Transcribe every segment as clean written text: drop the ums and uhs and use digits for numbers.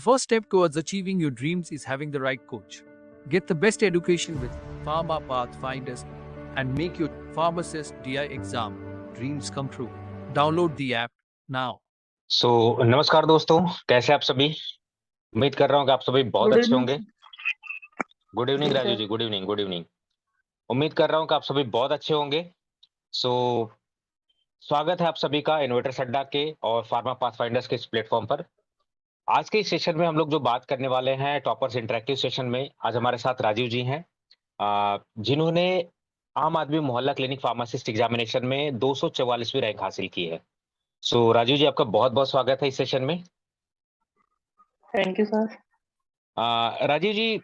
first step towards achieving your dreams is having the right coach. Get the best education with Pharma Pathfinders and make your pharmacist DI exam dreams come true. Download the app now. नमस्कार दोस्तों, कैसे आप सभी। उम्मीद कर रहा हूँ कि आप सभी बहुत गुड अच्छे होंगे। इवनिंग गुड इवनिंग जी राजू सर। जी, गुड इवनिंग, गुड इवनिंग। उम्मीद कर रहा हूँ कि आप सभी बहुत अच्छे होंगे। सो स्वागत है आप सभी का इन्वेटर्स अड्डा के और फार्मा पाथफाइंडर्स के इस प्लेटफॉर्म पर। आज के इस सेशन में हम लोग जो बात करने वाले हैं टॉपर्स इंटरेक्टिव सेशन में, आज हमारे साथ राजीव जी हैं, जिन्होंने आम आदमी मोहल्ला क्लिनिक फार्मासिस्ट एग्जामिनेशन में 244वीं रैंक हासिल की है। सो राजीव जी, आपका बहुत बहुत स्वागत है इस सेशन में। Thank you sir. Rajiv ji,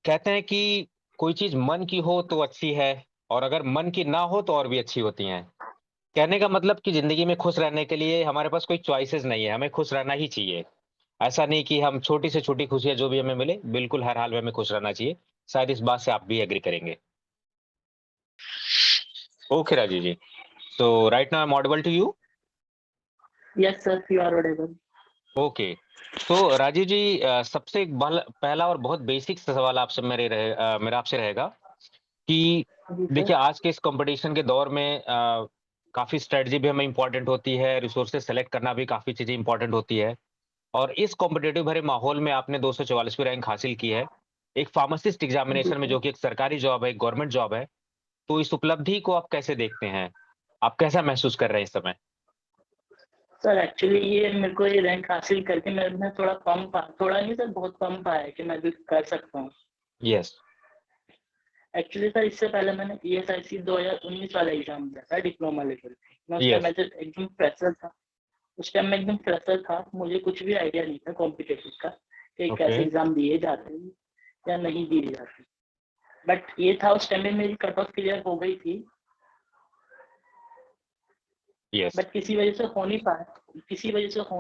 कहते हैं कि कोई चीज मन की हो तो अच्छी है और अगर मन की ना हो तो और भी अच्छी होती हैं। कहने का मतलब कि जिंदगी में खुश रहने के लिए हमारे पास कोई चॉइसेस नहीं है, हमें खुश रहना ही चाहिए। ऐसा नहीं कि हम छोटी से छोटी खुशियां जो भी हमें मिले, बिल्कुल हर हाल में हमें खुश रहना चाहिए। शायद इस बात से आप भी एग्री करेंगे। ओके राजीव जी, तो right now I am audible to you. Yes sir, you are audible. Okay, तो राजीव जी, सबसे पहला और बहुत बेसिक सवाल आपसे मेरा आपसे रहेगा कि जी सर। देखिए, आज के इस कंपटीशन के दौर में काफी स्ट्रेटजी भी हमें इंपॉर्टेंट होती है, रिसोर्सेज सेलेक्ट करना भी काफी चीजें इंपॉर्टेंट होती है। और इस कॉम्पिटेटिव भरे माहौल में आपने 244वीं रैंक हासिल की है एक फार्मासिस्ट जी एग्जामिनेशन में, सर। जो कि एक सरकारी जॉब है, एक गवर्नमेंट जॉब है। तो इस उपलब्धि को आप कैसे देखते हैं, आप कैसा महसूस कर रहे हैं इस समय? सर एक्चुअली ये मेरे को ये रैंक हासिल करके मेरे में थोड़ा नहीं सर, बहुत कम पाया है कि मैं भी कर सकता हूँ। यस। एक्चुअली सर, इससे पहले मैंने ESIC 2019 वाला एग्जाम दिया था, डिप्लोमा लेवल पे। मैं उस टाइम यस। एकदम फ्रेशर था। उस टाइम मैं एकदम फ्रेशर था, मुझे कुछ भी आइडिया नहीं था कॉम्पिटिटिव का कि ओके। कैसे एग्जाम दिए जाते हैं या नहीं दिए जाते। बट ये था, उस टाइम में मेरी कट ऑफ क्लियर हो गई थी, यस। बट किसी वजह से हो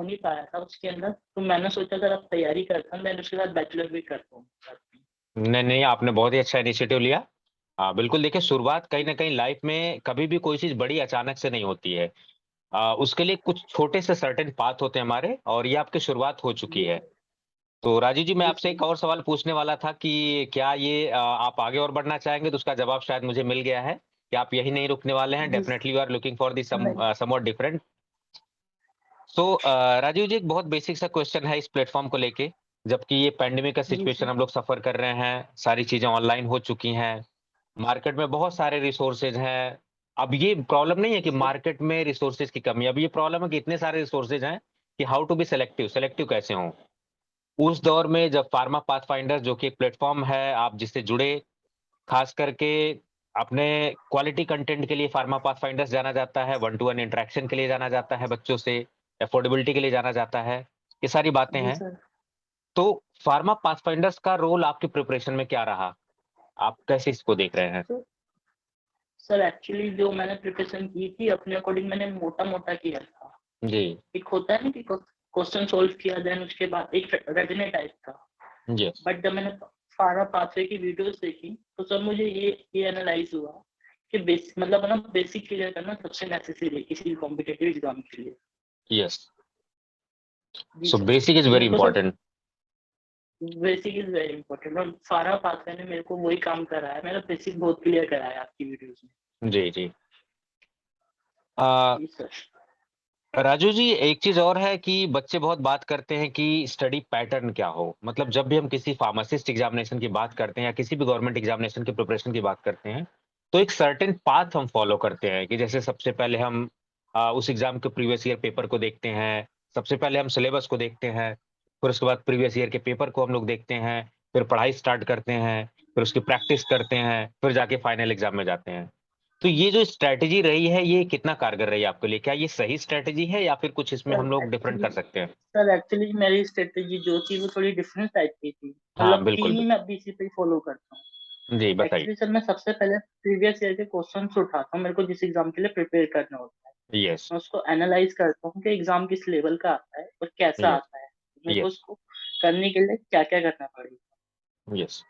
नहीं पाया था उसके अंदर। तो मैंने सोचा अगर आप तैयारी करता हूँ, मैं उसके साथ बैचलर भी करता हूँ। नहीं नहीं, आपने बहुत ही अच्छा इनिशिएटिव लिया। बिल्कुल, देखिए, शुरुआत कहीं ना कहीं लाइफ में कभी भी कोई चीज बड़ी अचानक से नहीं होती है। उसके लिए कुछ छोटे से सर्टेन पाथ होते हैं हमारे, और ये आपकी शुरुआत हो चुकी जी है। सर। तो राजीव जी, मैं जी आपसे सर। एक और सवाल पूछने वाला था कि क्या ये आप आगे और बढ़ना चाहेंगे, तो उसका जवाब शायद मुझे मिल गया है कि आप यही नहीं रुकने वाले हैं। जी definitely you are looking for the नहीं। Somewhat different. So Rajiv ji, एक बहुत बेसिक सा क्वेश्चन है इस प्लेटफॉर्म को लेके। जबकि ये पैंडेमिक का जी सिचुएशन सर। हम लोग सफर कर रहे हैं, सारी चीजें ऑनलाइन हो चुकी हैं, मार्केट में बहुत सारे रिसोर्सेज हैं। अब ये प्रॉब्लम नहीं है जी कि सर। मार्केट में रिसोर्सेज की कमी, अब ये प्रॉब्लम है कि इतने सारे रिसोर्सेज हैं कि how to be selective, selective कैसे हो। उस दौर में जब फार्मा पाथफाइंडर, जो कि एक प्लेटफॉर्म है आप जिससे जुड़े, खास करके अपने क्वालिटी कंटेंट के लिए फार्मा पाथफाइंडर्स जाना जाता है, वन टू वन इंटरेक्शन के लिए जाना जाता है बच्चों से, अफोर्डेबिलिटी के लिए जाना जाता है, ये सारी बातें जी हैं। सर। तो फार्मा पाथफाइंडर्स का रोल आपकी प्रिपरेशन में क्या रहा, आप कैसे इसको देख रहे हैं? सर एक्चुअली जो मैंने प्रिपरेशन की थी अपने अकॉर्डिंग, मैंने मोटा मोटा किया था। जी। एक होता है ना कि क्वेश्चन सोल्व किया, देन उसके बाद एक रेजने टाइप था। जी। बट जब मैंने फारा पाथवे की वीडियोस देखी, तो सर मुझे ये एनालाइज हुआ कि मतलब ना, बेसिक क्लियर करना सबसे नेसेसरी है किसी कॉम्पिटिटिव एग्जाम के लिए। यस। जी सो सर। बेसिक इज तो वेरी मेरे को sir important. Basic is very important, और फारा पाथवे ने मेरे को वही काम करा है, मेरा बेसिक बहुत क्लियर करा है आपकी वीडियोस में। जी जी। आ, जी सर। राजू जी, एक चीज और है कि बच्चे बहुत बात करते हैं कि स्टडी पैटर्न क्या हो। मतलब जब भी हम किसी फार्मासिस्ट एग्जामिनेशन की बात करते हैं या किसी भी गवर्नमेंट एग्जामिनेशन की प्रिपरेशन की बात करते हैं, तो एक सर्टेन पाथ हम फॉलो करते हैं कि जैसे सबसे पहले हम उस एग्जाम के प्रीवियस ईयर पेपर को देखते हैं, सबसे पहले हम सिलेबस को देखते हैं, फिर उसके बाद प्रीवियस ईयर के पेपर को हम लोग देखते हैं, फिर पढ़ाई स्टार्ट करते हैं, फिर उसकी प्रैक्टिस करते हैं, फिर जाके फाइनल एग्जाम में जाते हैं। तो ये जो स्ट्रैटेजी रही है, ये कितना कारगर रही है आपके लिए? क्या ये सही स्ट्रैटेजी है या फिर कुछ इसमें हम लोग डिफरेंट कर सकते हैं? सर एक्चुअली मेरी स्ट्रेटेजी जो थी वो थोड़ी डिफरेंट टाइप की थी। हाँ, मतलब बिल्कुल तीन ही बिल्कुल। मैं अभी इसी पे फॉलो करता हूँ। जी, बताइए। एक्चुअली सर, मैं सबसे पहले प्रीवियस ईयर के क्वेश्चंस उठाता हूँ, मेरे को जिस एग्जाम के लिए प्रिपेयर करना होता है। यस। मैं उसको एनालाइज करता हूँ कि एग्जाम किस लेवल का आता है और कैसा यस। आता है, मेरे को यस। उसको करने के लिए क्या क्या करना पड़ेगा। यस।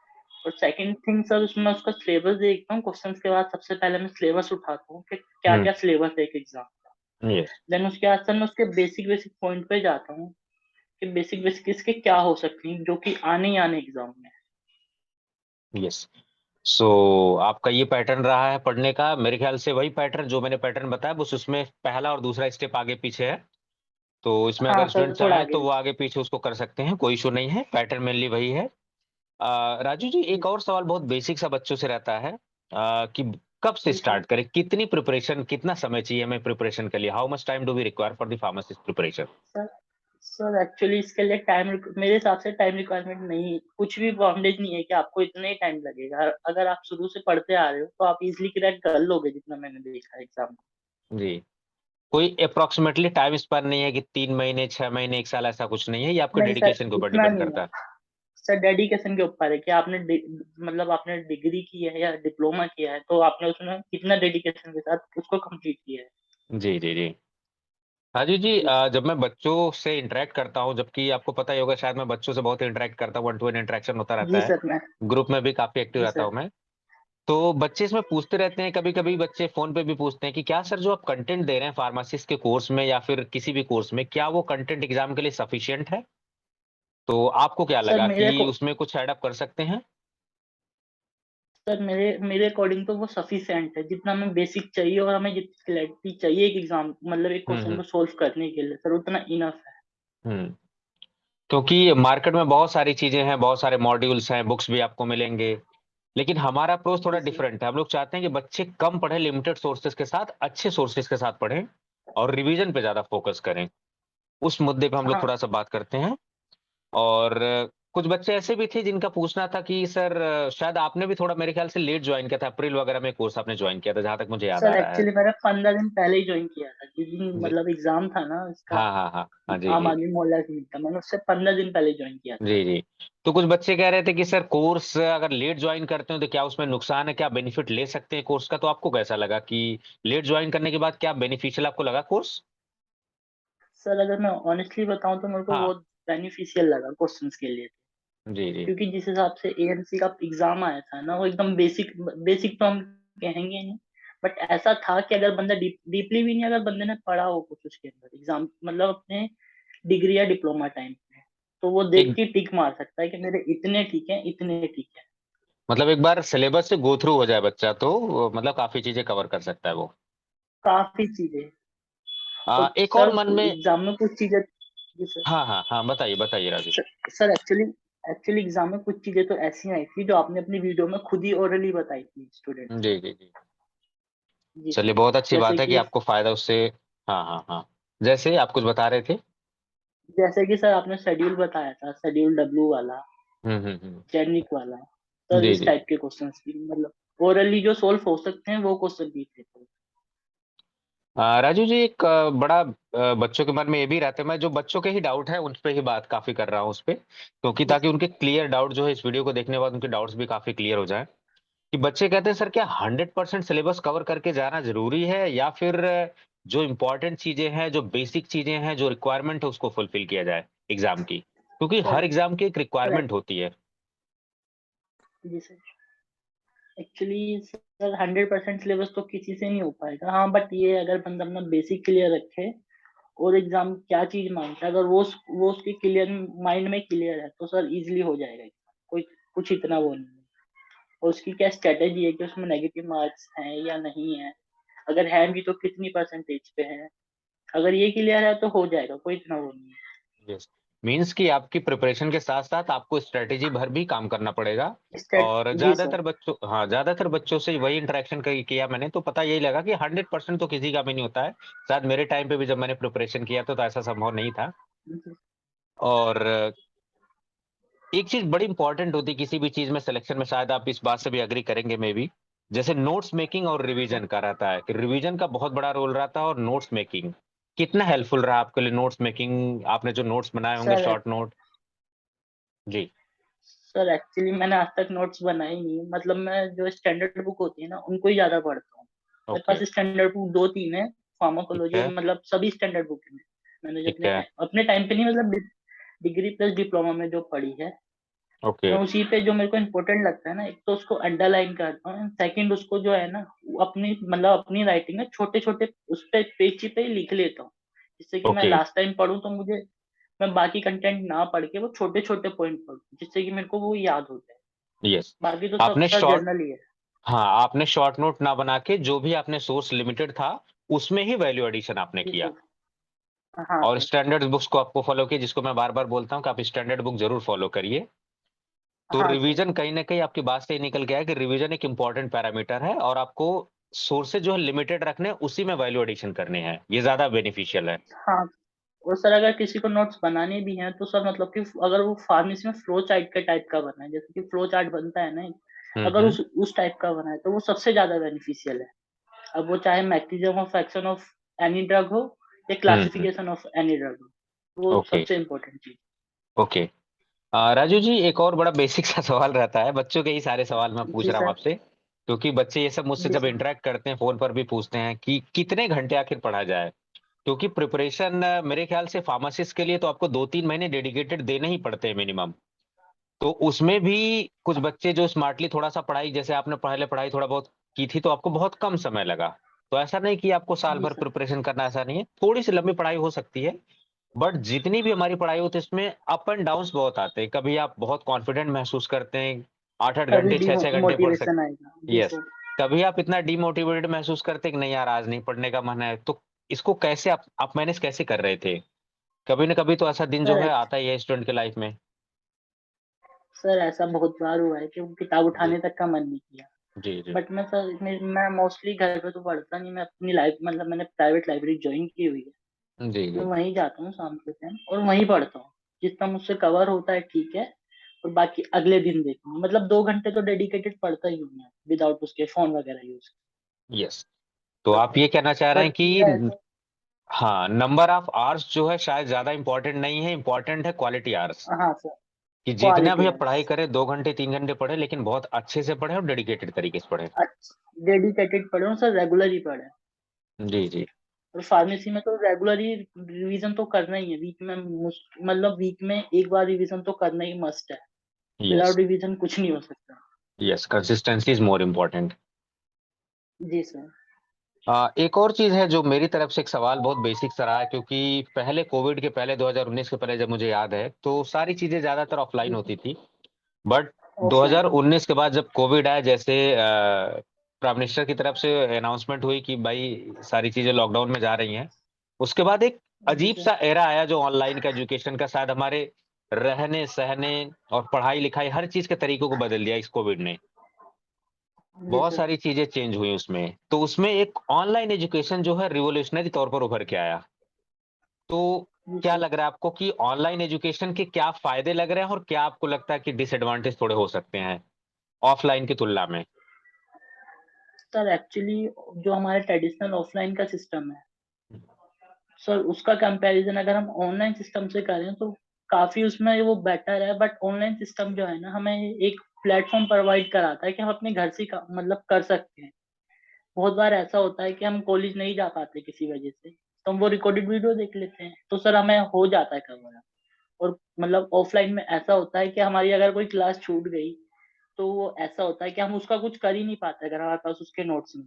और सेकंड थिंग सर, उसमें मैं उसका सिलेबस देखता हूँ। क्वेश्चंस के बाद सबसे पहले मैं सिलेबस उठाता हूँ कि क्या हम्म। क्या सिलेबस है एक एग्जाम का। यस। देन उसके बाद सर मैं उसके बेसिक बेसिक पॉइंट पे जाता हूँ कि बेसिक बेसिक इसके क्या हो सकते हैं जो कि आने ही आने एग्जाम में। यस। सो आपका ये पैटर्न रहा है पढ़ने का, मेरे ख्याल से वही पैटर्न जो मैंने पैटर्न बताया, बस उसमें पहला और दूसरा स्टेप आगे पीछे है। तो इसमें हाँ अगर सर स्टूडेंट थोड़ा चाहें तो आगे। वो आगे पीछे उसको कर सकते हैं, कोई इशू नहीं है, पैटर्न मेनली वही है। राजू जी, जी एक और सवाल बहुत बेसिक सा बच्चों से रहता है, कि कब से जी सर। स्टार्ट करें, कितनी प्रिपरेशन, कितना समय चाहिए हमें प्रिपरेशन के लिए, how much time do we require for the pharmacist preparation? Sir sir actually इसके लिए मेरे हिसाब से टाइम रिक्वायरमेंट नहीं, कुछ भी बाउंडेज नहीं है कि आपको इतना ही टाइम लगेगा। अगर आप शुरू से पढ़ते आ रहे हो तो आप इजिली क्रैक कर लोगे, जितना मैंने देखा है एग्जाम। जी। कोई अप्रोक्सीमेटली टाइम स्पैन नहीं है कि 3 महीने, 6 महीने, 1 साल, ऐसा कुछ नहीं है, ये आपके नहीं सर डेडिकेशन के ऊपर इतना डिपेंड नहीं करता है है? सर, डेडिकेशन के ऊपर है कि आपने मतलब आपने डिग्री की है या डिप्लोमा किया है तो आपने उसमें कितना डेडिकेशन के साथ उसको कंप्लीट किया है। जी जी जी। राजू जी, जी जब मैं बच्चों से इंटरेक्ट करता हूँ, जबकि आपको पता ही होगा शायद, मैं बच्चों से बहुत इंटरेक्ट करता हूँ, 1-to-1 इंटरेक्शन होता रहता जी है, सर मैं। ग्रुप में भी काफी एक्टिव जी रहता सर। हूँ मैं। तो बच्चे इसमें पूछते रहते हैं, कभी कभी बच्चे फोन पे भी पूछते हैं कि क्या सर, जो आप कंटेंट दे रहे हैं फार्मासिस्ट के कोर्स में या फिर किसी भी कोर्स में, क्या वो कंटेंट एग्जाम के लिए सफिशिएंट है? तो आपको क्या सर लगा मेरे कि को उसमें कुछ ऐड अप कर सकते हैं? सर मेरे मेरे अकॉर्डिंग तो वो सफिशिएंट है, जितना हमें बेसिक चाहिए और हमें जितनी क्लैरिटी चाहिए एक एग्जाम मतलब एक क्वेश्चन हम्म। को सोल्व करने के लिए सर उतना इनफ है। हम्म। क्योंकि मार्केट में बहुत सारी चीजें हैं, बहुत सारे मॉड्यूल्स हैं, बुक्स भी आपको मिलेंगे, लेकिन हमारा अप्रोच थोड़ा जी सर। डिफरेंट है। हम लोग चाहते हैं कि बच्चे कम पढ़े, लिमिटेड सोर्सेज के साथ, अच्छे सोर्सेज के साथ पढ़ें और रिवीजन पे ज्यादा फोकस करें। उस मुद्दे पे हम लोग हाँ थोड़ा सा बात करते हैं। और कुछ बच्चे ऐसे भी थे जिनका पूछना था कि सर, शायद आपने भी थोड़ा मेरे ख्याल से लेट ज्वाइन किया था, अप्रैल वगैरह में कोर्स आपने ज्वाइन किया था, जहां तक मुझे याद आ सर रहा है। एक्चुअली मैंने 15 दिन पहले ही ज्वाइन किया था, जिस दिन जी। मतलब एग्जाम था ना इसका, हाँ हाँ हाँ हाँ। जी आम जी आदमी मोहल्ला क्लिनिक का, मैंने उससे 15 दिन पहले ज्वाइन किया था। जी जी। तो कुछ बच्चे कह रहे थे कि सर, कोर्स अगर लेट ज्वाइन करते हो तो क्या उसमें नुकसान है, क्या बेनिफिट ले सकते हैं कोर्स का? तो आपको कैसा लगा कि लेट ज्वाइन करने के बाद क्या बेनिफिशियल आपको लगा कोर्स? सर अगर मैं ऑनेस्टली बताऊं तो मेरे को हाँ। बहुत बेनिफिशियल लगा क्वेश्चंस के लिए। जी जी क्योंकि जिस हिसाब से एएनसी का एग्जाम आया था ना वो एकदम बेसिक बेसिक तो हम कहेंगे नहीं, बट ऐसा था कि अगर बंदा डीपली भी नहीं, अगर बंदे ने पढ़ा हो कुछ उसके अंदर एग्जाम मतलब अपने डिग्री या डिप्लोमा टाइम पे, तो वो देख एक, के टिक मार सकता है कि मेरे इतने ठीक है इतने ठीक है। मतलब एक बार सिलेबस से गो थ्रू हो जाए बच्चा तो मतलब काफी चीजें कवर कर सकता है वो। काफी चीजें। और एक और सर मन में। एग्जाम में कुछ चीजें। जी सर। हाँ हाँ हाँ, बताइए बताइए Raju. Sir actually actually exam में कुछ चीजें तो ऐसी आई थी जो आपने अपनी वीडियो में खुद ही ओरली बताई थी स्टूडेंट्स जी को। जी जी। जी चलिए, सर। बहुत अच्छी जैसे बात है कि कि आपको फायदा उससे। हाँ हाँ हाँ। जैसे आप कुछ बता रहे थे। सर आपने शेड्यूल बताया था, शेड्यूल डब्ल्यू वाला, हम्म। जेनिक वाला। सर जी इस जी। टाइप के क्वेश्चंस की मतलब ओरली जो सोल्व हो सकते हैं वो क्वेश्चन भी थे। राजू जी, एक बड़ा बच्चों के मन में ये भी रहता है, मैं जो बच्चों के ही डाउट है उन पे ही बात काफी कर रहा हूँ उस पे, क्योंकि जी ताकि सर। उनके क्लियर डाउट जो है इस वीडियो को देखने के बाद उनके डाउट्स भी काफी क्लियर हो जाए। कि बच्चे कहते हैं, सर क्या 100% सिलेबस कवर करके जाना जरूरी है, या फिर जो इंपॉर्टेंट चीजें हैं, जो बेसिक चीजें हैं, जो रिक्वायरमेंट है, उसको फुलफिल किया जाए एग्जाम की, क्योंकि सर हर एग्जाम की एक सर रिक्वायरमेंट होती है। जी सर एक्चुअली सर 100% सिलेबस तो किसी से नहीं हो पाएगा, हाँ बट ये अगर बंदा अपना बेसिक क्लियर रखे और एग्जाम क्या चीज मांगता है, अगर वो उसके क्लियर माइंड में क्लियर है तो सर इजिली हो जाएगा exam। कोई कुछ इतना वो नहीं है। और उसकी क्या स्ट्रेटेजी है कि उसमें नेगेटिव मार्क्स हैं या नहीं है, अगर है भी तो कितनी परसेंटेज पे है, अगर ये क्लियर है तो हो जाएगा, कोई इतना वो नहीं यस। मीन्स कि आपकी प्रिपरेशन के साथ साथ आपको स्ट्रेटेजी भर भी काम करना पड़ेगा। है। स्टेट और जी सर। ज्यादातर बच्चों से वही इंटरेक्शन किया मैंने, तो पता यही लगा कि 100% तो किसी का भी नहीं होता है। शायद मेरे टाइम पे भी जब मैंने प्रिपरेशन किया था तो ऐसा संभव नहीं था। और एक चीज बड़ी इंपॉर्टेंट होती है किसी भी चीज में, सिलेक्शन में, शायद आप इस बात से भी अग्री करेंगे मे भी, जैसे नोट्स मेकिंग और रिवीजन का रहता है, कि रिवीजन का बहुत बड़ा रोल रहता है, और नोट्स मेकिंग कितना हेल्पफुल रहा आपके लिए? नोट्स मेकिंग, आपने जो नोट्स बनाए होंगे, सर शॉर्ट नोट। जी। सर एक्चुअली मैंने आज तक नोट्स बनाए नहीं, मतलब मैं जो स्टैंडर्ड बुक होती है ना उनको ही ज्यादा पढ़ता हूँ। मेरे ओके। पास स्टैंडर्ड बुक दो तीन है, ठीक फार्माकोलॉजी है। मतलब सभी स्टैंडर्ड बुक है। मैंने जो ठीक है। अपने टाइम पे नहीं मतलब डिग्री प्लस डिप्लोमा में जो पढ़ी है, ओके। मैं उसी पे जो मेरे को इम्पोर्टेंट लगता है ना, एक तो उसको अंडरलाइन करता हूँ, सेकंड उसको जो है ना वो अपनी मतलब अपनी राइटिंग में छोटे छोटे उस पे पेज पे ही लिख लेता हूँ, जिससे कि मैं ओके। लास्ट टाइम पढूं तो मुझे मैं बाकी कंटेंट ना पढ़ के वो छोटे-छोटे पॉइंट पढूँ, जिससे कि मेरे को वो याद हो जाए। यस। बाकी तो सब आपने सर शॉर्ट जनरल ही है। हाँ, आपने शॉर्ट नोट ना बना के जो भी आपने सोर्स लिमिटेड था, उसमें ही वैल्यू एडिशन आपने जी किया। सर। हाँ और सर। स्टैंडर्ड बुक्स को आपको फ़ॉलो किया, जिसको मैं बार-बार बोलता हूँ कि आप स्टैंडर्ड बुक ज़रूर फ़ॉलो करिए। तो हाँ सर। रिवीजन कहीं न कहीं आपकी बात से ये निकल के आया कि रिवीजन एक इम्पोर्टेंट पैरामीटर है और आपको सोर्सेज़ जो है लिमिटेड रखने हैं, उसी में वैल्यू एडिशन करने हैं। ये ज़्यादा बेनिफिशियल है। हाँ, और सर अगर किसी को नोट्स बनाने भी हैं तो सर मतलब कि अगर वो फार्मेसी में फ्लो चार्ट के टाइप का बना है, जैसे कि फ्लो चार्ट बनता है ना, हुँ, अगर हुँ। उस टाइप का बना है तो वो सबसे ज़्यादा बेनिफिशियल है। अब वो चाहे mechanism of action of any drug हो या हुँ, हुँ। क्लासिफिकेशन ऑफ एनी ड्रग हो, वो ओके, सबसे इम्पोर्टेंट चीज़। ओके। राजू जी, एक और बड़ा बेसिक सा सवाल रहता है, बच्चों के ही सारे सवाल मैं पूछ जी रहा हूँ सर। आपसे, क्योंकि बच्चे ये सब मुझसे जी जब सर। इंटरैक्ट करते हैं, फ़ोन पर भी पूछते हैं कि कितने घंटे आखिर पढ़ा जाए? क्योंकि प्रिपरेशन मेरे ख्याल से फार्मासिस्ट के लिए तो आपको 2-3 महीने डेडिकेटेड देने ही पड़ते हैं मिनिमम। तो उसमें भी कुछ बच्चे जो स्मार्टली थोड़ा-सा पढ़ाई जैसे आपने पहले पढ़ाई थोड़ा बहुत की थी, तो आपको बहुत कम समय लगा। तो ऐसा नहीं कि आपको साल जी भर सर। प्रिपरेशन करना, ऐसा नहीं है। थोड़ी-सी लंबी पढ़ाई हो सकती है, बट जितनी भी हमारी पढ़ाई होती है, इसमें अप एंड डाउन्स बहुत आते हैं। कभी आप बहुत कॉन्फिडेंट महसूस करते हैं, 8-8 कभी घंटे, 6-6 घंटे पढ़ मोटिवेशन आएगा। जी यस। सर। कभी आप इतना डिमोटिवेटेड महसूस करते हैं कि नहीं यार, आज नहीं पढ़ने का मन है। तो इसको कैसे आप मैनेज कैसे कर रहे थे? कभी न कभी तो ऐसा दिन जो सर है आता ही है स्टूडेंट के लाइफ में। सर ऐसा बहुत बार हुआ है कि वो किताब जी। उठाने तक का मन नहीं किया। जी, जी। बट मैं सर मैं मोस्टली घर पे तो पढ़ता नहीं, मैं अपनी लाइफ मतलब मैंने प्राइवेट लाइब्रेरी जॉइन की हुई है। जी, मैं जी। वहीं जाता हूँ शाम के टाइम और वहीं पढ़ता हूँ। जितना मुझसे कवर होता है ठीक है, और बाकी अगले दिन देखूँगा। मतलब 2 घंटे तो डेडिकेटेड पढ़ता ही हूँ मैं, विदाउट उसके फ़ोन वगैरह यूज़ यस। तो किए। आप ये कहना चाह रहे हैं बट ये है कि सर। हाँ, नंबर ऑफ आवर्स जो है शायद ज़्यादा इम्पोर्टेंट नहीं है, इम्पोर्टेंट है क्वालिटी आवर्स। हाँ सर, कि जितना भी क्वालिटी आप पढ़ाई आवर्स। करें 2 घंटे, 3 घंटे पढ़ें, लेकिन बहुत अच्छे से पढ़ें और डेडिकेटेड तरीके से पढ़ें। डेडिकेटेड पढ़े हो सर, रेगुलर ही पढ़े। जी, जी। और फार्मेसी में तो रेगुलर ही रिवीजन तो करना ही है। मतलब वीक में एक बार रिवीजन तो करना ही मस्ट है। यस, विदाउट रिवीजन कुछ नहीं हो सकता। Yes, consistency is more important. जी सर। एक और चीज़ है जो मेरी तरफ से एक सवाल बहुत बेसिक सा रहा है, क्योंकि पहले कोविड के पहले 2019 के पहले जब मुझे याद है, तो सारी चीज़ें ज़्यादातर ऑफ़लाइन जी होती सर। थी। But offline. 2019 के बाद जब कोविड आया, जैसे प्राइम मिनिस्टर की तरफ से अनाउंसमेंट हुई कि भाई सारी चीज़ें लॉकडाउन में जा रही हैं। उसके बाद एक जी सर। अजीब-सा एरा आया जो ऑनलाइन का एजुकेशन का, शायद हमारे रहने-सहने और पढ़ाई-लिखाई हर चीज़ के तरीकों को बदल दिया इस कोविड ने। जी बहुत सर। सारी चीज़ें चेंज हुई उसमें। तो उसमें एक ऑनलाइन एजुकेशन जो है रिवॉल्यूशनरी तौर पर उभर के आया। तो जी क्या सर। लग रहा है आपको कि ऑनलाइन एजुकेशन के क्या फ़ायदे लग रहे हैं और क्या आपको लगता है कि डिसएडवांटेज थोड़े हो सकते हैं, ऑफलाइन की तुलना में? सर एक्चुअली जो हमारा ट्रेडिशनल ऑफलाइन का सिस्टम है, सर उसका कंपैरिजन अगर हम ऑनलाइन सिस्टम से करें तो काफ़ी उसमें वो बेटर है। बट ऑनलाइन सिस्टम जो है ना, हमें एक प्लेटफ़ॉर्म प्रोवाइड कराता है कि हम अपने घर से मतलब कर सकते हैं। बहुत बार ऐसा होता है कि हम कॉलेज नहीं जा पाते किसी वजह से, तो हम वो रिकॉर्डेड वीडियो देख लेते हैं, तो सर हमें हो जाता है कवर। और मतलब ऑफलाइन में ऐसा होता है कि हमारी अगर कोई क्लास छूट गई, तो वो ऐसा होता है कि हम उसका कुछ कर ही नहीं पाते अगर हमारे पास उसके नोट्स नहीं।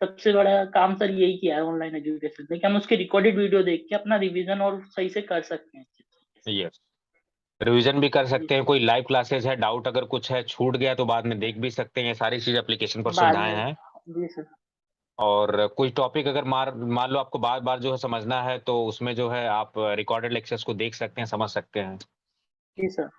सबसे बड़ा काम सर यही किया है ऑनलाइन एजुकेशन ने कि हम उसकी रिकॉर्डेड वीडियो देख के अपना रिवीजन और सही से कर सकते हैं अच्छे तरीके से। यस, रिवीजन भी कर जी सकते हैं, सर। कोई लाइव क्लासेस है, डाउट अगर कुछ है, छूट गया तो बाद में देख भी सकते हैं, ये सारी चीज़ एप्लीकेशन पर बाद सुविधाएँ में। हैं। जी सर। और कोई टॉपिक अगर मान लो आपको बार-बार जो है समझना है, तो उसमें जो है आप रिकॉर्डेड लेक्चर्स को देख सकते हैं, समझ सकते हैं। जी सर।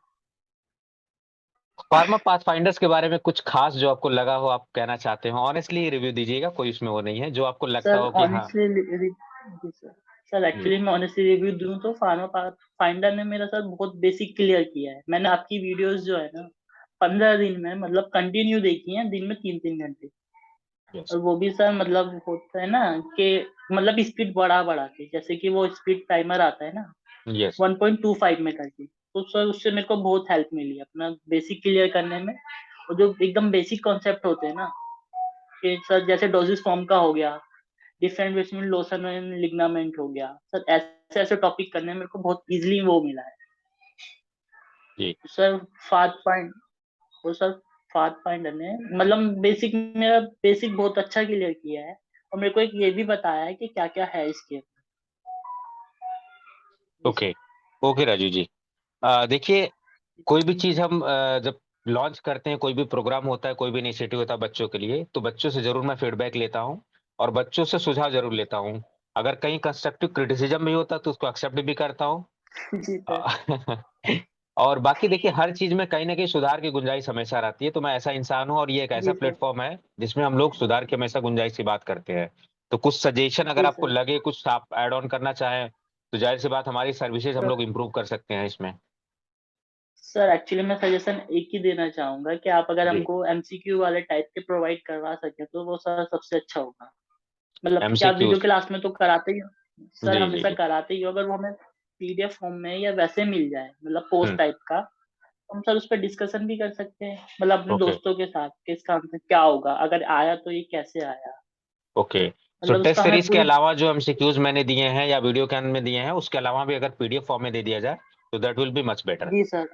फार्मा पाथफाइंडर्स के बारे में कुछ खास जो आपको लगा हो, आप कहना चाहते हो? ऑनेस्टली रिव्यू दीजिएगा, कोई उसमें वो नहीं है, जो आपको लगता सर हो कि हाँ। ऑनेस्टली जी सर। सर जी। एक्चुअली मैं ऑनेस्टली रिव्यू दूं तो फार्मा पाथ फाइंडर ने मेरा सर बहुत बेसिक क्लियर किया है। मैंने आपकी वीडियोस जो है ना 15 दिन में मतलब कंटिन्यू देखी हैं, दिन में 3-3 घंटे। यस, और वो भी सर मतलब होता है ना कि मतलब स्पीड बढ़ा के, जैसे कि वो स्पीड टाइमर आता है ना यस, 1.25 में करके, तो सर उससे मेरे को बहुत हेल्प मिली अपना बेसिक क्लियर करने में। और जो एकदम बेसिक कॉन्सेप्ट होते हैं ना, कि सर जैसे डोजिस फॉर्म का हो गया, डिफरेंट बिटवीन लोशन एंड लिग्नामेंट हो गया, सर ऐसे ऐसे टॉपिक करने में मेरे को बहुत इजीली वो मिला है। जी। सर फास्ट फाइंड वो सर फास्ट फाइंडर ने मतलब बेसिक मेरा बेसिक बहुत अच्छा क्लियर किया है। और मेरे को एक ये भी बताया है कि क्या क्या है इसके। Okay okay Raju ji. देखिए, कोई भी चीज हम जब लॉन्च करते हैं, कोई भी प्रोग्राम होता है, कोई भी इनिशिएटिव होता है बच्चों के लिए, तो बच्चों से जरूर मैं फीडबैक लेता हूँ और बच्चों से सुझाव जरूर लेता हूँ। अगर कहीं कंस्ट्रक्टिव क्रिटिसिज्म भी होता है तो उसको एक्सेप्ट भी करता हूँ। जी सर। और बाकी देखिए, हर चीज में कहीं ना कहीं सुधार की गुंजाइश हमेशा रहती है, तो मैं ऐसा इंसान हूँ और ये एक ऐसा जी सर। प्लेटफॉर्म है जिसमें हम लोग सुधार की हमेशा गुंजाइश की बात करते हैं। तो कुछ सजेशन अगर जी आपको सर। लगे, कुछ आप ऐड ऑन करना चाहें, तो जाहिर सी बात हमारी सर्विसेज हम सर लोग इम्प्रूव कर सकते हैं इसमें। सर एक्चुअली मैं सजेशन एक ही देना चाहूंगा कि आप अगर जी। हमको एमसीक्यू वाले टाइप के प्रोवाइड करवा सके तो वो सर सबसे अच्छा होगा। मतलब कि आप वीडियो एमसीक्यूज। क्लास में तो कराते ही हो सर, जी जी हमेशा जी। कराते ही हो, अगर वो हमें पीडीएफ फॉर्म में या वैसे मिल जाए, मतलब पोस्ट हम्म। टाइप का, तो हम सर उस पर डिस्कशन भी कर सकते हैं, मतलब अपने ओके दोस्तों के साथ कि इसका आंसर क्या होगा, अगर आया तो ये कैसे आया। ओके। सो मतलब टेस्ट उसका हमें सीरीज के पूरी। अलावा जो एमसीक्यूज मैंने दिए हैं या वीडियो कैन में दिए हैं, उसके अलावा भी अगर पीडीएफ फॉर्म में दे दिया जाए तो that will be much better. जी सर।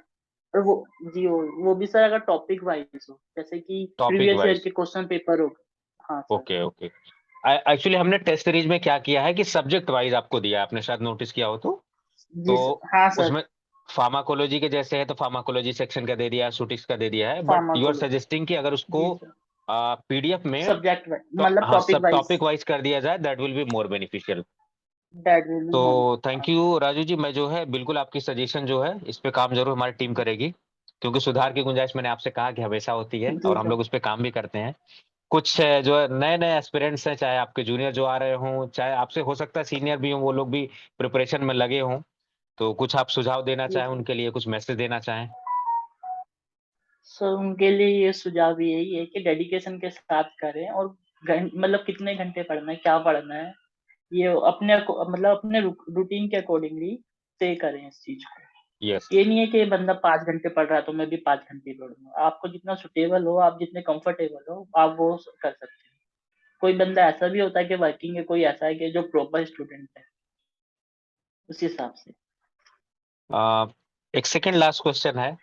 और वो भी सर अगर टॉपिक वाइज हो, जैसे कि टॉपिक प्रीवियस ईयर वाइज। के क्वेश्चन पेपर हो। हाँ सर। Okay okay. एक्चुअली हमने टेस्ट सीरीज में क्या किया है कि सब्जेक्ट वाइज आपको दिया है, आपने शायद नोटिस किया हो तो जी सर। हाँ सर। उसमें फार्माकोलॉजी के जैसे है तो फार्माकोलॉजी सेक्शन का दे दिया है, सूटिक्स का दे दिया है, but you are pharmacology. Suggesting कि अगर उसको जी सर। पीडीएफ में सब्जेक्ट वाइज तो मतलब हाँ, टॉपिक सब वाइज। टॉपिक वाइज कर दिया जाए, that will be more beneficial. That will B तो मोर। थैंक यू राजू जी, मैं जो है बिल्कुल आपकी सजेशन जो है इस पे काम जरूर हमारी टीम करेगी, क्योंकि सुधार की गुंजाइश मैंने आपसे कहा कि हमेशा होती है जी और हम सर। लोग उस पे काम भी करते हैं। कुछ जो है नए नए एस्पिरेंट्स हैं, चाहे आपके जूनियर जो आ रहे हों, चाहे आपसे हो सकता है सीनियर भी हों, वो लोग भी प्रिपरेशन में लगे हों, तो कुछ आप सुझाव देना जी चाहें सर। उनके लिए, कुछ मैसेज देना चाहें। सर उनके लिए ये सुझाव यही है कि डेडिकेशन के साथ करें, और मतलब कितने घंटे पढ़ना है, क्या पढ़ना है, ये अपने मतलब अपने रूटीन के अकॉर्डिंगली तय करें इस चीज को। यस। ये नहीं है कि बंदा 5 घंटे पढ़ रहा है तो मैं भी 5 घंटे पढ़ूंगा। आपको जितना सुटेबल हो, आप जितने कंफर्टेबल हो, आप वो कर सकते हैं। कोई बंदा ऐसा भी होता है कि वर्किंग है, कोई ऐसा है कि जो प्रॉपर स्टूडेंट है, उस हिसाब से। एक सेकेंड लास्ट क्वेश्चन है,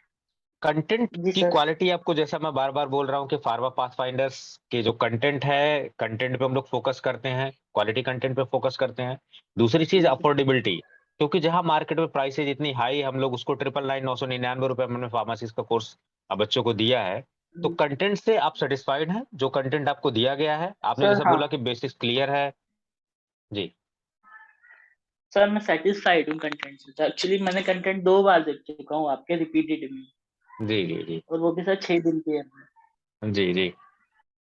कंटेंट जी की सर। क्वालिटी आपको, जैसा मैं बार बार बोल रहा हूँ कि फार्मा पाथफाइंडर्स के जो कंटेंट है, कंटेंट पे हम लोग फोकस करते हैं, क्वालिटी कंटेंट पे फोकस करते हैं। दूसरी चीज जी सर। अफोर्डेबिलिटी, क्योंकि जहां मार्केट में प्राइसेज इतनी हाई, हम लोग उसको 999 999 रुपए में हमने फार्मासिस्ट का कोर्स बच्चों को दिया है। तो जी कंटेंट से आप सेटिस्फाइड हैं? जो कंटेंट आपको दिया गया है, आपने सर। जैसा हाँ बोला कि बेसिक्स क्लियर है। जी सर, मैं सेटिस्फाइड हूँ कंटेंट से। एक्चुअली मैंने कंटेंट 2 बार देख चुका हूँ आपके, रिपीटेड में, जी जी जी और वो भी सर 6 दिन के अंदर। जी जी।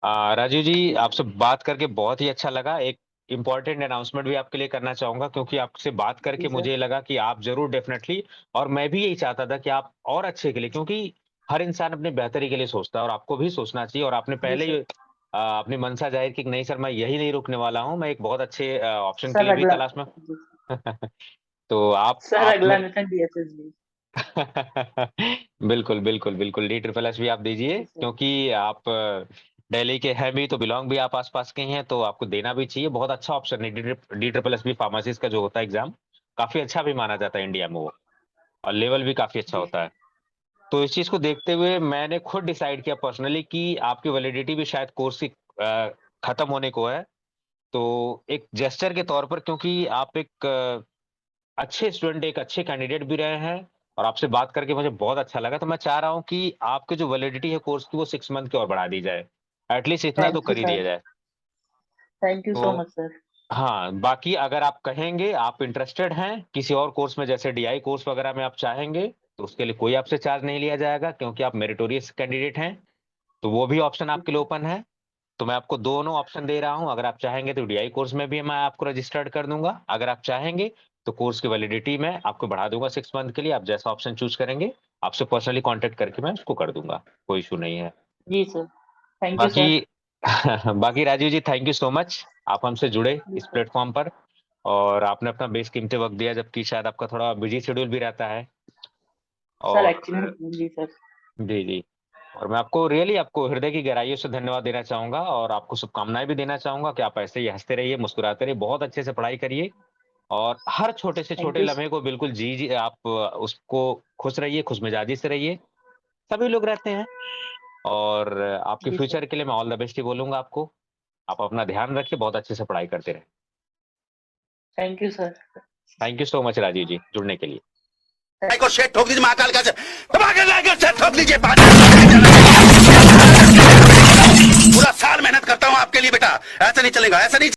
राजीव जी, आपसे बात करके बहुत ही अच्छा लगा। एक इम्पॉर्टेंट अनाउंसमेंट भी आपके लिए करना चाहूंगा, क्योंकि आपसे बात जी करके सर। मुझे लगा कि आप जरूर डेफिनेटली, और मैं भी यही चाहता था कि आप और अच्छे के लिए, क्योंकि हर इंसान अपने बेहतरी के लिए सोचता है और आपको भी सोचना चाहिए, और आपने जी पहले सर। ही अपनी मंशा जाहिर की कि नहीं सर, मैं यही नहीं रुकने वाला हूं, मैं एक बहुत अच्छे ऑप्शन के सर लिए भी अगला। तलाश में। जी तो सर, आप अगला मेरे मिशन डीएसएस भी। बिल्कुल बिल्कुल बिल्कुल, D++ भी आप दीजिए, जी सर। क्योंकि आप दिल्ली के हैं भी, तो बिलोंग भी आप आसपास के हैं, तो आपको देना भी चाहिए। बहुत अच्छा ऑप्शन है D++ भी, फार्मेसिस्ट का जो होता है एग्जाम, काफी अच्छा भी माना जाता है इंडिया में वो, और लेवल भी काफी अच्छा जी होता सर। है। तो इस चीज को देखते हुए मैंने खुद डिसाइड किया पर्सनली कि आपकी वैलिडिटी भी शायद कोर्स की खत्म होने को है, तो एक जेस्चर के तौर पर, क्योंकि आप एक अच्छे स्टूडेंट, एक अच्छे कैंडिडेट भी रहे हैं, और आपसे बात करके मुझे बहुत अच्छा लगा, तो मैं चाह रहा हूँ कि आपकी जो वैलिडिटी है कोर्स की वो 6 मंथ की और बढ़ा दी जाए, एटलीस्ट इतना तो थैंक यू कर ही दिया सर। जाए। थैंक यू तो सो मच सर। हाँ, बाकी अगर आप कहेंगे, आप इंटरेस्टेड हैं किसी और कोर्स में, जैसे डीआई कोर्स वगैरह में आप चाहेंगे, तो उसके लिए कोई आपसे चार्ज नहीं लिया जाएगा, क्योंकि आप मेरिटोरियस कैंडिडेट हैं, तो वो भी ऑप्शन जी आपके लिए सर। ओपन है। तो मैं आपको दोनों ऑप्शन दे रहा हूं, अगर आप चाहेंगे तो डीआई कोर्स में भी मैं आपको रजिस्टर्ड कर दूंगा, अगर आप चाहेंगे तो कोर्स की वैलिडिटी में आपको बढ़ा दूंगा 6 मंथ के लिए, आप जैसा ऑप्शन चूज करेंगे आपसे पर्सनली कांटेक्ट करके मैं उसको कर दूंगा, कोई इशू नहीं है। जी सर। थैंक यू बाकी सर। बाकी राजीव जी, थैंक यू सो मच, आप हमसे जुड़े जी इस सर। प्लेटफॉर्म पर, और आपने अपना बेशकीमती वक्त दिया, जबकि शायद आपका थोड़ा बिजी शेड्यूल भी रहता है। सर और एक्चुअली जी सर। जी जी, और मैं आपको रियली, आपको हृदय की गहराइयों से धन्यवाद देना चाहूंगा, और आपको शुभकामनाएं भी देना चाहूंगा कि आप ऐसे ही हंसते रहिए, मुस्कुराते रहिए, बहुत अच्छे से पढ़ाई करिए, और हर छोटे से थैंक छोटे यू। लम्हे को बिल्कुल जी जी आप उसको खुश रहिए, खुश मिजाजी से रहिए, सभी लोग रहते हैं। और आपके जी सर। फ्यूचर के लिए मैं ऑल द बेस्ट ही बोलूंगा आपको। आप अपना ध्यान रखिए, बहुत अच्छे से पढ़ाई करते रहे। Thank you sir. Thank you so much Rajiv ji जुड़ने के लिए। लाइक और शेयर ठोक दीजिए, महाकाल का दबा के लाइक और शेयर ठोक दीजिए। पूरा साल मेहनत करता हूँ आपके लिए बेटा, ऐसा नहीं चलेगा, ऐसा नहीं।